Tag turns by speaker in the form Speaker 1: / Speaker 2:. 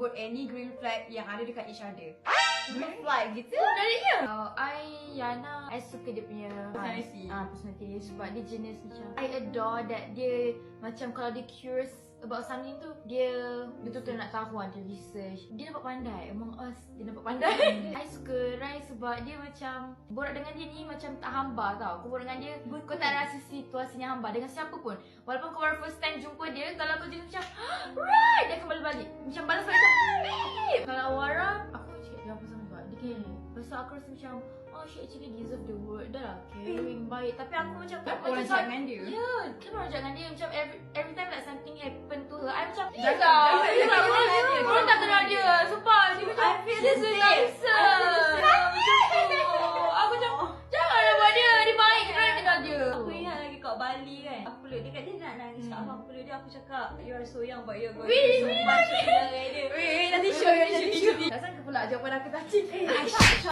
Speaker 1: sebut any green flag yang ada dekat each other.
Speaker 2: Green flag gitu.
Speaker 1: Menariknya.
Speaker 3: Yana, I suka dia punya
Speaker 1: Personality.
Speaker 3: personality dia sebab dia jenis macam I adore that dia macam kalau dia curious about something tu dia betul-betul nak tahu, dia research, dia nampak pandai. Among us dia nampak pandai. I suka Rai sebab dia macam borak dengan dia ni macam tak hamba tau. Kau borak dengan dia, kau tak rasa situasinya hamba dengan siapa pun. Walaupun kau baru first time jumpa dia, kalau kau jadi macam Rai, dia akan balik. Macam balas balik macam kalau Wara, aku cakap dia apa sama juga. Dia caring. Lepas tu aku rasa macam oh she actually deserve the word. Dah lah caring, baik. Tapi aku macam
Speaker 1: Orang cakap dengan dia.
Speaker 3: ya, kenapa orang cakap dengan dia macam every time like something happen to her, I macam
Speaker 1: Jangan dia.
Speaker 3: Korang tak kenal dia. Sumpah dia macam
Speaker 2: I feel
Speaker 3: she's
Speaker 2: the
Speaker 3: a
Speaker 2: same.
Speaker 3: nicer. Macam tu. Aku macam janganlah buat dia. Dia baik, korang kenal dia.
Speaker 2: Aku ingat lagi kat Bali kan. Aku peluk dia kat dia nak nangis. Aku peluk dia, aku cakap you are so young but you are going
Speaker 3: Wih,
Speaker 2: so much. Aku bilang dengan dia.
Speaker 1: Nanti show. Tak sangka pula jawapan aku touching.